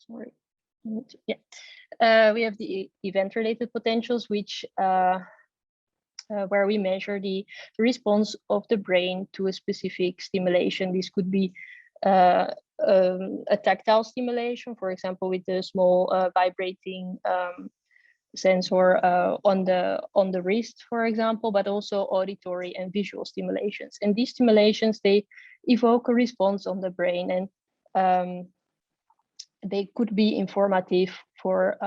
sorry. We have the event-related potentials, which where we measure the response of the brain to a specific stimulation. This could be a tactile stimulation, for example, with a small vibrating sensor on the wrist, for example, but also auditory and visual stimulations. And these stimulations, they evoke a response on the brain, and they could be informative for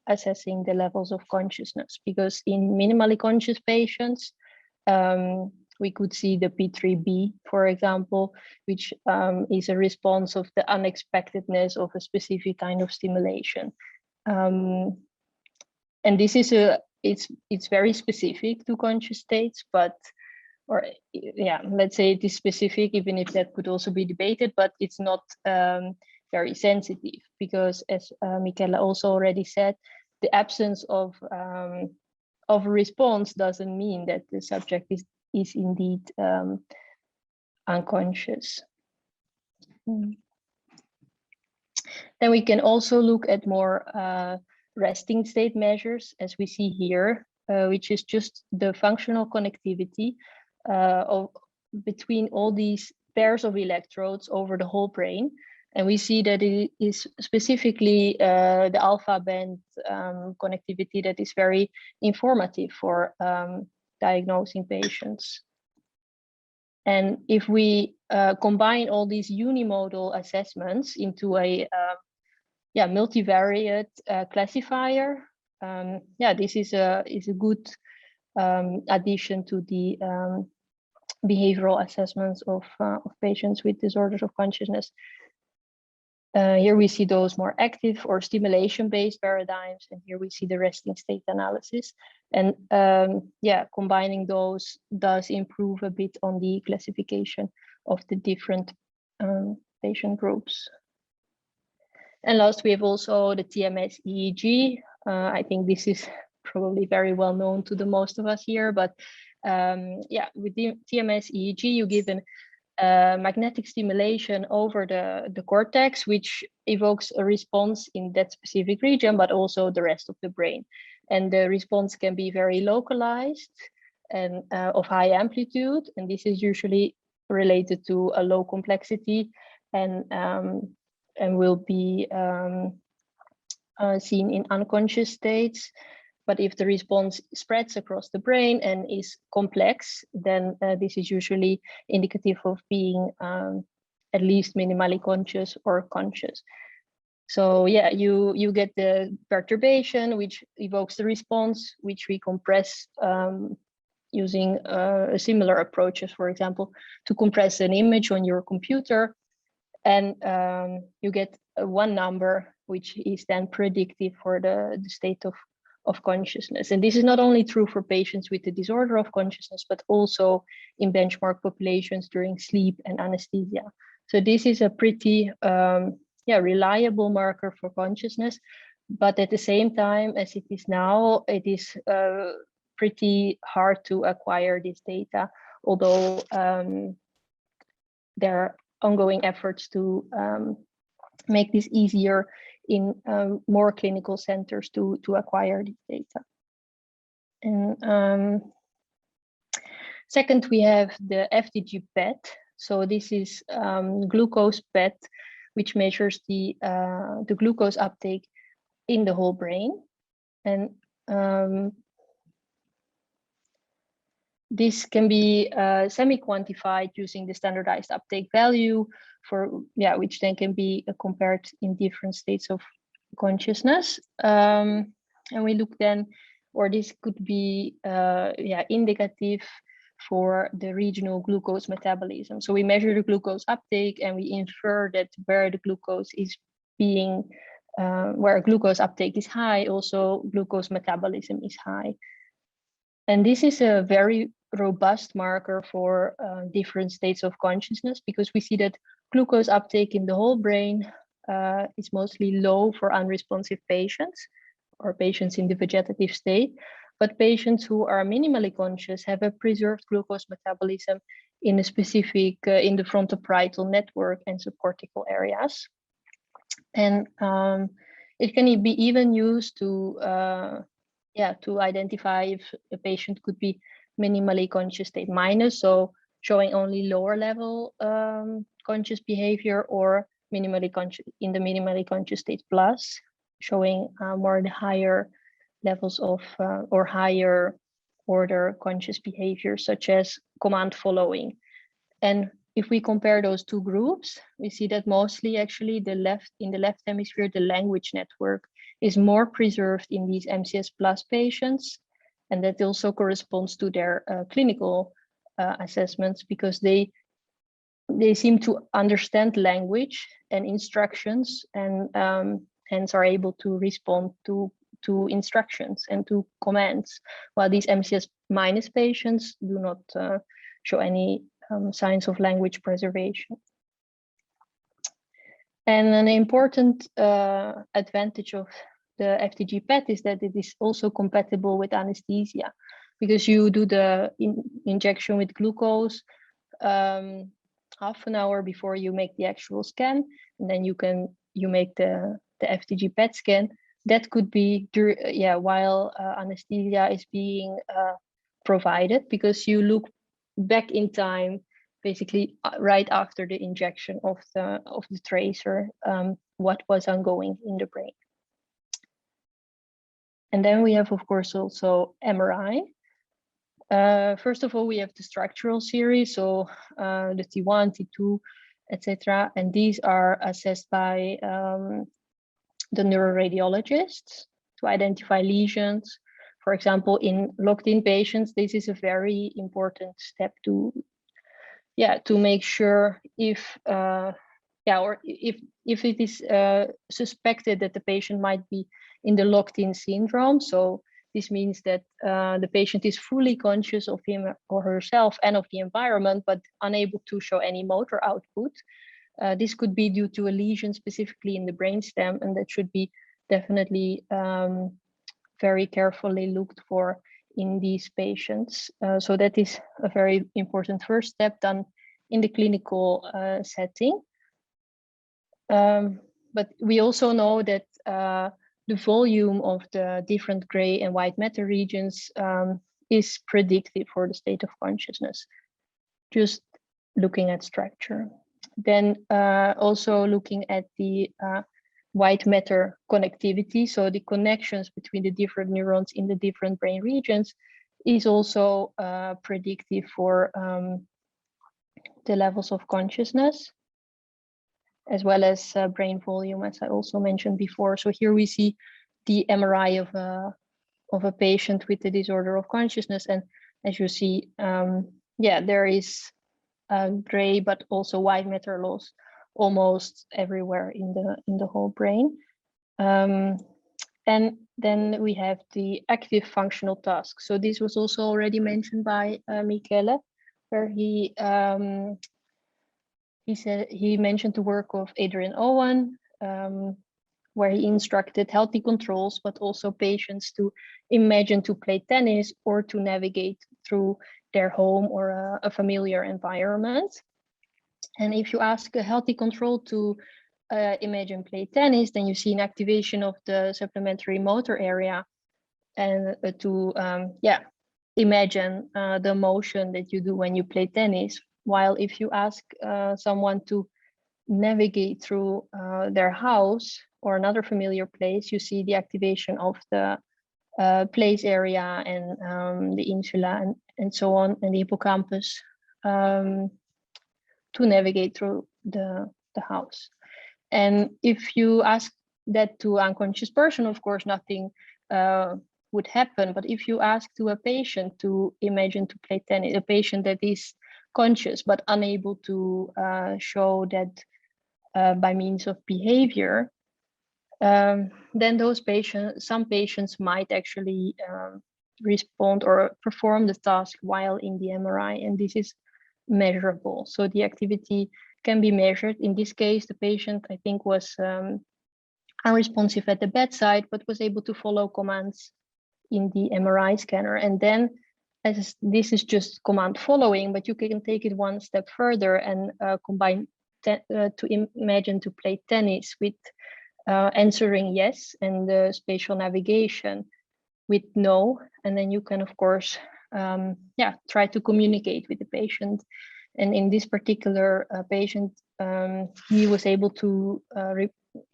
assessing the levels of consciousness, because in minimally conscious patients, we could see the P3B, for example, which is a response of the unexpectedness of a specific kind of stimulation. And this is it's very specific to conscious states, but, or yeah, let's say it is specific, even if that could also be debated, but it's not very sensitive, because as Michele also already said, the absence of a response doesn't mean that the subject is indeed unconscious. Then we can also look at more resting state measures, as we see here, which is just the functional connectivity between all these pairs of electrodes over the whole brain. And we see that it is specifically the alpha band connectivity that is very informative for diagnosing patients. And if we combine all these unimodal assessments into a multivariate classifier, this is a good addition to the behavioral assessments of patients with disorders of consciousness. Here we see those more active or stimulation-based paradigms, and here we see the resting state analysis. And combining those does improve a bit on the classification of the different patient groups. And last, we have also the TMS-EEG. I think this is probably very well known to the most of us here, but with the TMS-EEG, you give an magnetic stimulation over the cortex, which evokes a response in that specific region, but also the rest of the brain. And the response can be very localized and of high amplitude, and this is usually related to a low complexity and will be seen in unconscious states. But if the response spreads across the brain and is complex, then this is usually indicative of being at least minimally conscious or conscious. So yeah, you get the perturbation, which evokes the response, which we compress using similar approaches, for example, to compress an image on your computer. And you get one number, which is then predictive for the state of consciousness. And this is not only true for patients with the disorder of consciousness, but also in benchmark populations during sleep and anesthesia. So this is a pretty reliable marker for consciousness. But at the same time, as it is now, it is pretty hard to acquire this data, although there are ongoing efforts to make this easier in more clinical centers to acquire this data. And second, we have the FDG PET. So this is glucose PET, which measures the glucose uptake in the whole brain. And this can be semi-quantified using the standardized uptake value, which then can be compared in different states of consciousness. And we look then, or this could be indicative for the regional glucose metabolism. So we measure the glucose uptake and we infer that where the glucose is being, where glucose uptake is high, also glucose metabolism is high. And this is a very robust marker for different states of consciousness, because we see that glucose uptake in the whole brain is mostly low for unresponsive patients or patients in the vegetative state. But patients who are minimally conscious have a preserved glucose metabolism in a specific, in the frontoparietal network and subcortical areas. And it can be even used to identify if a patient could be minimally conscious state minus, so showing only lower level conscious behavior, or minimally conscious in the minimally conscious state plus, showing more the higher levels of or higher order conscious behavior, such as command following. And if we compare those two groups, we see that mostly actually in the left hemisphere, the language network is more preserved in these MCS plus patients. And that also corresponds to their clinical assessments, because they seem to understand language and instructions, and hence are able to respond to instructions and to commands, while these MCS minus patients do not show any signs of language preservation. And an important advantage of the FTG PET is that it is also compatible with anesthesia, because you do the injection with glucose half an hour before you make the actual scan, and then you make the FTG PET scan. That could be while anesthesia is being provided, because you look back in time, basically right after the injection of the tracer, what was ongoing in the brain. And then we have, of course, also MRI. First of all, we have the structural series, so the T1, T2, etc. And these are assessed by the neuroradiologists to identify lesions. For example, in locked-in patients, this is a very important step to make sure if if it is suspected that the patient might be in the locked-in syndrome. So this means that the patient is fully conscious of him or herself and of the environment, but unable to show any motor output. This could be due to a lesion specifically in the brainstem, and that should be definitely very carefully looked for in these patients. So that is a very important first step done in the clinical setting. But we also know that the volume of the different gray and white matter regions is predictive for the state of consciousness, just looking at structure. Then also looking at the white matter connectivity, so the connections between the different neurons in the different brain regions is also predictive for the levels of consciousness, as well as brain volume, as I also mentioned before. So here we see the MRI of a patient with the disorder of consciousness, and as you see, there is gray but also white matter loss almost everywhere in the whole brain. And then we have the active functional task. So this was also already mentioned by Michele, where he said he mentioned the work of Adrian Owen, where he instructed healthy controls, but also patients to imagine to play tennis or to navigate through their home or a familiar environment. And if you ask a healthy control to imagine play tennis, then you see an activation of the supplementary motor area, and to imagine the motion that you do when you play tennis. While if you ask someone to navigate through their house or another familiar place, you see the activation of the place area and the insula and so on, and the hippocampus to navigate through the house. And if you ask that to an unconscious person, of course, nothing would happen. But if you ask to a patient to imagine to play tennis, a patient that is conscious but unable to show that by means of behavior, then some patients might actually respond or perform the task while in the MRI, and this is measurable. So the activity can be measured. In this case, the patient, I think, was unresponsive at the bedside, but was able to follow commands in the MRI scanner. And then, as this is just command following, but you can take it one step further and combine imagine to play tennis with answering yes and the spatial navigation with no, and then you can of course try to communicate with the patient. And in this particular patient, he was able to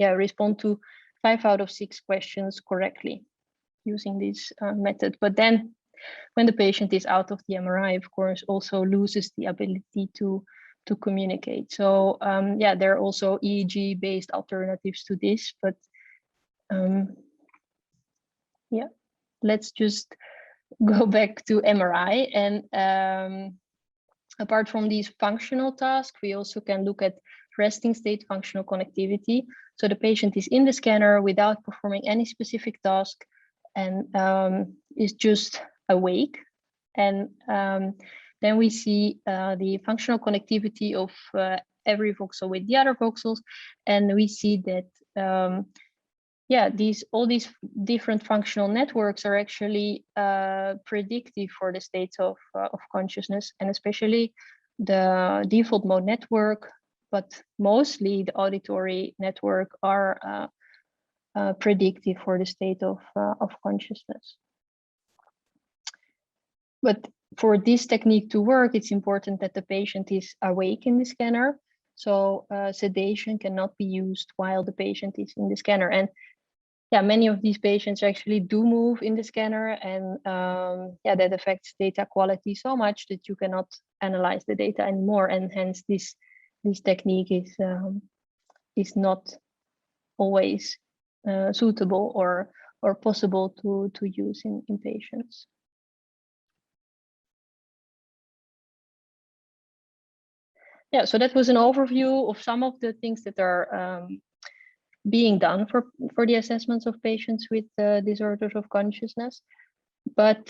respond to 5 out of 6 questions correctly using this method. But then when the patient is out of the MRI, of course, also loses the ability to communicate. So there are also EEG based alternatives to this, but let's just go back to MRI. And apart from these functional tasks, we also can look at resting state functional connectivity. So the patient is in the scanner without performing any specific task and is just awake. And then we see the functional connectivity of every voxel with the other voxels. And we see that all these different functional networks are actually predictive for the states of consciousness, and especially the default mode network, but mostly the auditory network are predictive for the state of consciousness. But for this technique to work, it's important that the patient is awake in the scanner. So sedation cannot be used while the patient is in the scanner. And many of these patients actually do move in the scanner, and that affects data quality so much that you cannot analyze the data anymore, and hence this technique is not always suitable or possible to use in patients. Yeah, so that was an overview of some of the things that are being done for the assessments of patients with disorders of consciousness. But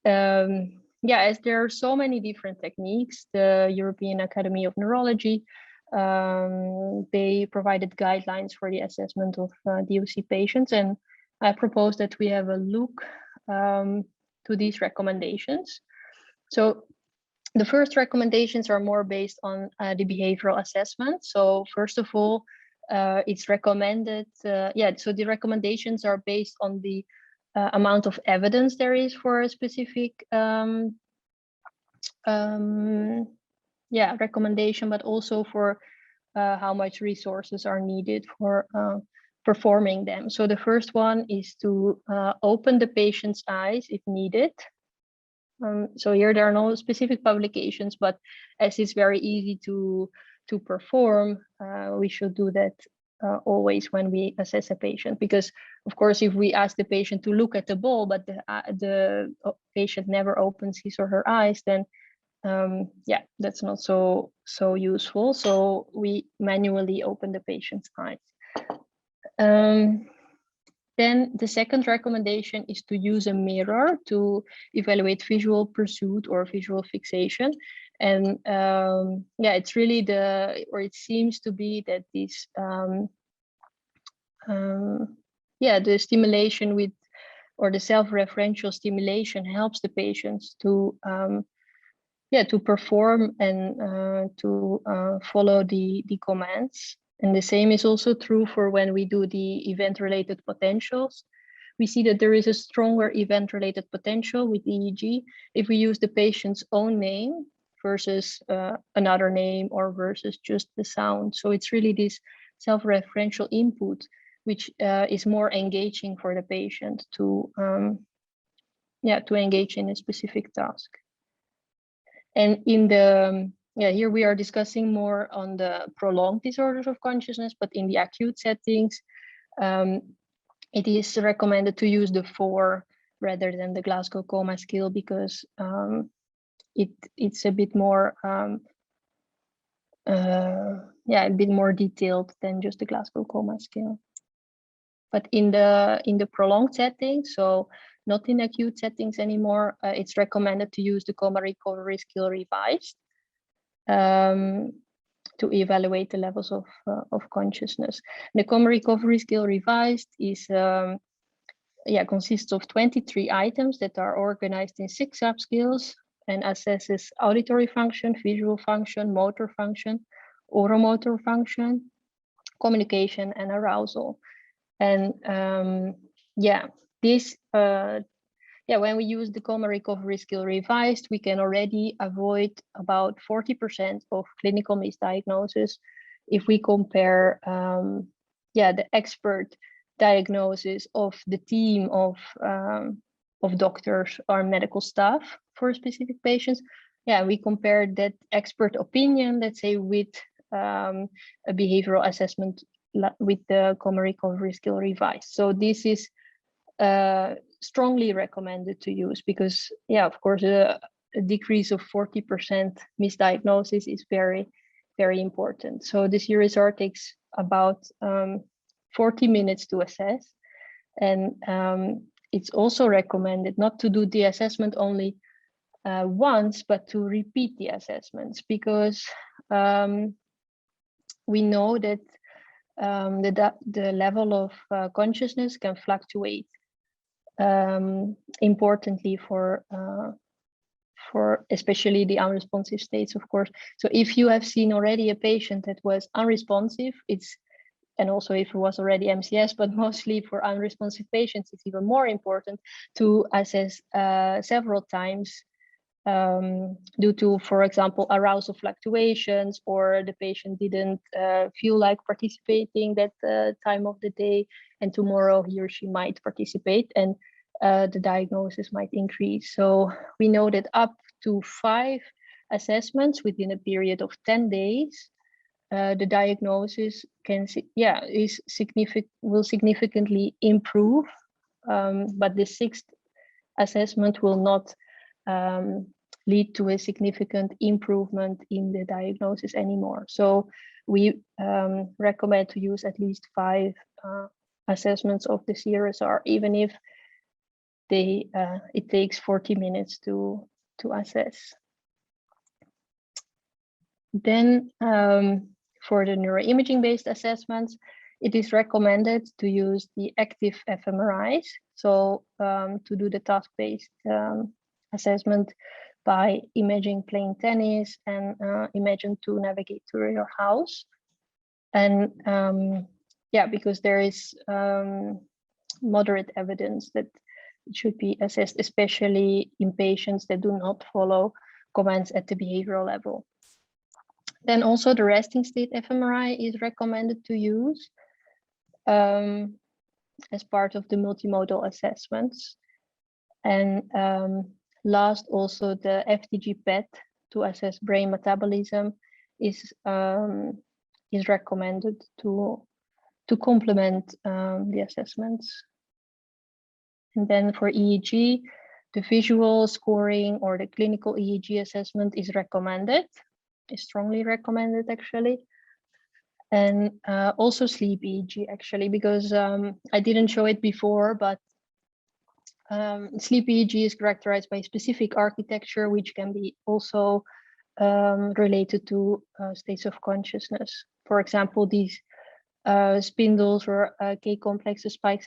as there are so many different techniques, the European Academy of Neurology, they provided guidelines for the assessment of DOC patients. And I propose that we have a look to these recommendations. So the first recommendations are more based on the behavioral assessment. So first of all, it's recommended, so the recommendations are based on the amount of evidence there is for a specific recommendation, but also for how much resources are needed for performing them. So the first one is to open the patient's eyes if needed. So here there are no specific publications, but as it's very easy to perform, we should do that always when we assess a patient, because of course if we ask the patient to look at the ball but the patient never opens his or her eyes, then that's not so useful. So we manually open the patient's eyes. Then the second recommendation is to use a mirror to evaluate visual pursuit or visual fixation. And it's really it seems to be that this the stimulation with, or the self-referential stimulation helps the patients to perform and to follow the commands. And the same is also true for when we do the event-related potentials. We see that there is a stronger event-related potential with EEG if we use the patient's own name versus another name or versus just the sound. So it's really this self-referential input which is more engaging for the patient to engage in a specific task. And in the here we are discussing more on the prolonged disorders of consciousness, but in the acute settings, it is recommended to use the 4 rather than the Glasgow Coma scale, because it's a bit more a bit more detailed than just the Glasgow Coma scale. But in the prolonged setting, so not in acute settings anymore, it's recommended to use the Coma Recovery Skill Revised to evaluate the levels of consciousness. The Coma Recovery Skill Revised is consists of 23 items that are organized in 6 subskills and assesses auditory function, visual function, motor function, oromotor function, communication, and arousal. And when we use the Coma Recovery Skill Revised, we can already avoid about 40% of clinical misdiagnosis if we compare the expert diagnosis of the team of doctors or medical staff for specific patients. Yeah, we compare that expert opinion, let's say, with a behavioral assessment with the Coma Recovery Skill Revised. So this is strongly recommended to use because, yeah, of course, a decrease of 40% misdiagnosis is very, very important. So the CRSR takes about 40 minutes to assess. And it's also recommended not to do the assessment only once, but to repeat the assessments because we know that the level of consciousness can fluctuate importantly for especially the unresponsive states, of course. So if you have seen already a patient that was unresponsive, and also if it was already MCS, but mostly for unresponsive patients, it's even more important to assess several times due to, for example, arousal fluctuations, or the patient didn't feel like participating that time of the day, and tomorrow he or she might participate, and the diagnosis might increase. So we know that up to 5 assessments within a period of 10 days, the diagnosis will significantly improve, but the 6th assessment will not lead to a significant improvement in the diagnosis anymore. So we recommend to use at least 5 assessments of the CRSR, even if it takes 40 minutes to assess. Then for the neuroimaging-based assessments, it is recommended to use the active fMRIs. So to do the task-based assessment by imaging playing tennis and imagine to navigate through your house. And because there is moderate evidence that it should be assessed, especially in patients that do not follow commands at the behavioral level. Then also the resting state fMRI is recommended to use as part of the multimodal assessments. And last, also the FDG PET to assess brain metabolism is recommended to complement the assessments. And then for EEG, the visual scoring or the clinical EEG assessment is recommended. Is strongly recommended actually, and also sleep EEG actually, because I didn't show it before, but sleep EEG is characterized by specific architecture, which can be also related to states of consciousness. For example, these spindles or K-complex spikes,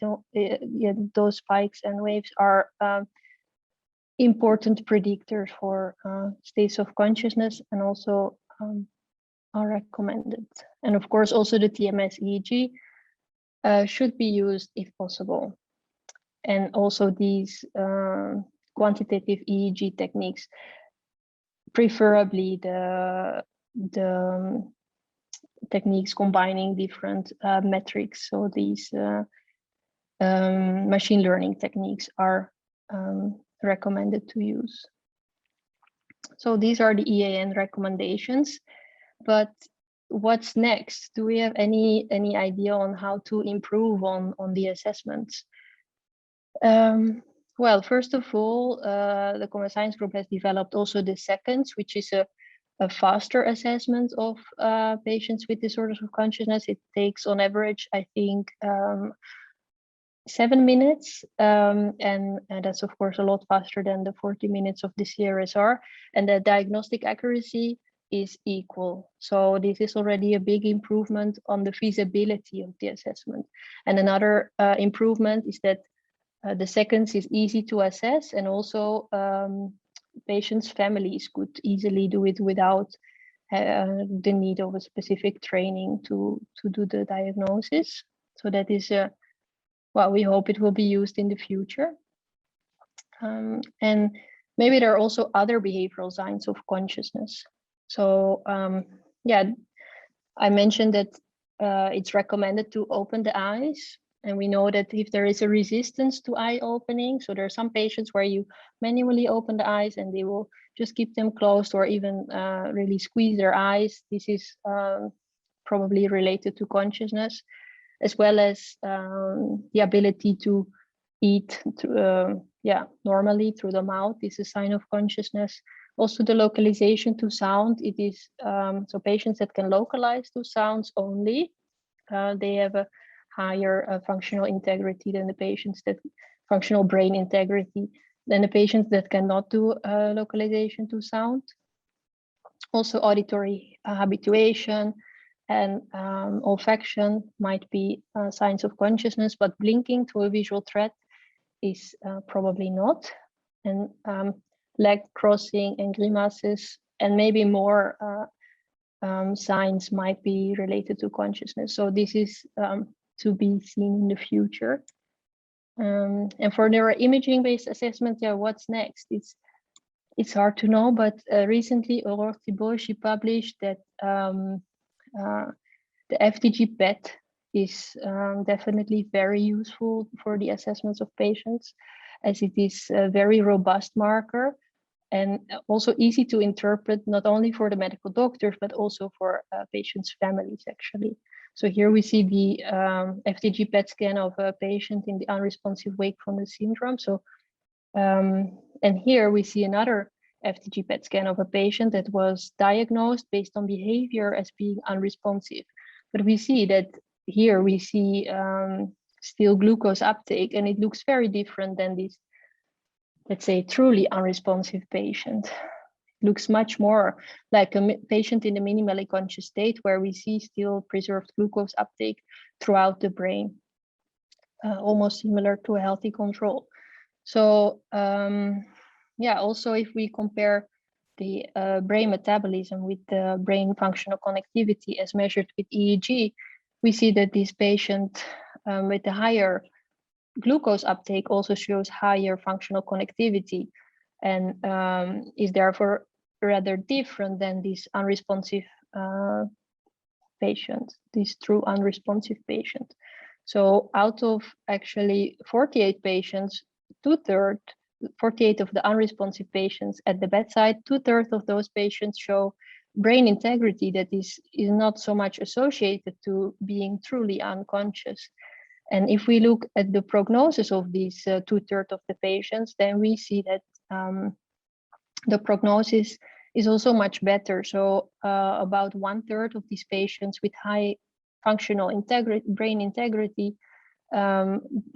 those spikes and waves are important predictors for states of consciousness, and also are recommended. And of course, also the TMS-EEG should be used if possible. And also these quantitative EEG techniques, preferably the techniques combining different metrics. So these machine learning techniques are recommended to use. So these are the EAN recommendations, but what's next? Do we have any idea on how to improve on the assessments? Well, first of all, the Coma Science group has developed also the seconds, which is a faster assessment of patients with disorders of consciousness. It takes on average, I think, 7 minutes, and that's of course a lot faster than the 40 minutes of the CRSR, and the diagnostic accuracy is equal. So this is already a big improvement on the feasibility of the assessment. And another improvement is that the seconds is easy to assess, and also patients' families could easily do it without the need of a specific training to do the diagnosis. So that is well, we hope it will be used in the future. And maybe there are also other behavioral signs of consciousness. So yeah, I mentioned that it's recommended to open the eyes. And we know that if there is a resistance to eye opening, so there are some patients where you manually open the eyes and they will just keep them closed or even really squeeze their eyes. This is probably related to consciousness, as well as the ability to eat normally through the mouth is a sign of consciousness. Also the localization to sound, it is so patients that can localize to sounds only, they have a higher functional integrity than the patients that functional brain integrity than the patients that cannot do localization to sound. Also auditory habituation and olfaction might be signs of consciousness, but blinking to a visual threat is probably not. And leg crossing and grimaces and maybe more signs might be related to consciousness. So this is to be seen in the future. And for neuroimaging based assessment, yeah, what's next? It's hard to know, but recently Aurore Thibault, she published that the FDG PET is definitely very useful for the assessments of patients, as it is a very robust marker and also easy to interpret, not only for the medical doctors, but also for patients' families, actually. So here we see the FDG PET scan of a patient in the unresponsive wakefulness syndrome. So, and here we see another FDG PET scan of a patient that was diagnosed based on behavior as being unresponsive. But we see that here we see still glucose uptake, and it looks very different than this, let's say, truly unresponsive patient. It looks much more like a patient in the minimally conscious state, where we see still preserved glucose uptake throughout the brain, almost similar to a healthy control. So yeah, also if we compare the brain metabolism with the brain functional connectivity as measured with EEG, we see that this patient with the higher glucose uptake also shows higher functional connectivity and is therefore rather different than this unresponsive patient, this true unresponsive patient. So out of actually 48 patients, 48 of the unresponsive patients at the bedside, 2/3 of those patients show brain integrity that is not so much associated to being truly unconscious. And if we look at the prognosis of these 2/3 of the patients, then we see that the prognosis is also much better. So about 1/3 of these patients with high functional brain integrity,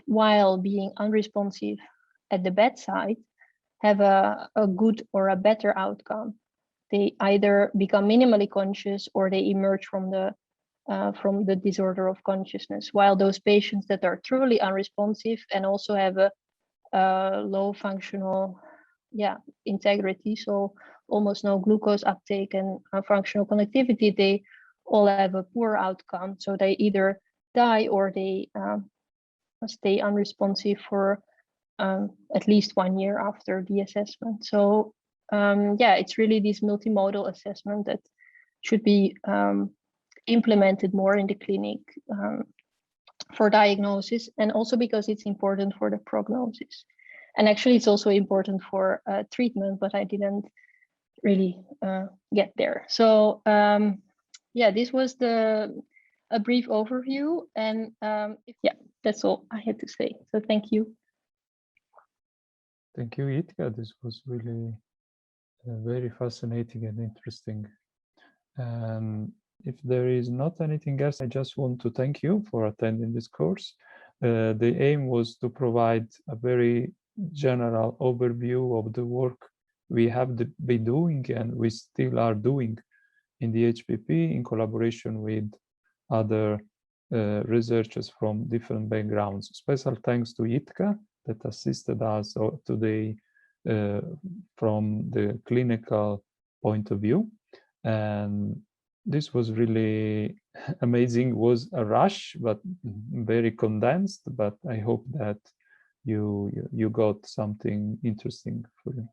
while being unresponsive at the bedside, have a good or a better outcome. They either become minimally conscious or they emerge from the disorder of consciousness, while those patients that are truly unresponsive and also have a low functional integrity, so almost no glucose uptake and functional connectivity, they all have a poor outcome. So they either die or they stay unresponsive for at least 1 year after the assessment. So yeah, it's really this multimodal assessment that should be implemented more in the clinic for diagnosis, and also because it's important for the prognosis. And actually it's also important for treatment, but I didn't really get there. So yeah, this was a brief overview, and yeah, that's all I had to say. So thank you. Thank you, Jitka. This was really very fascinating and interesting. If there is not anything else, I just want to thank you for attending this course. The aim was to provide a very general overview of the work we have been doing and we still are doing in the HPP in collaboration with other researchers from different backgrounds. Special thanks to Jitka that assisted us today from the clinical point of view. And this was really amazing. It was a rush, but very condensed. But I hope that you got something interesting for you.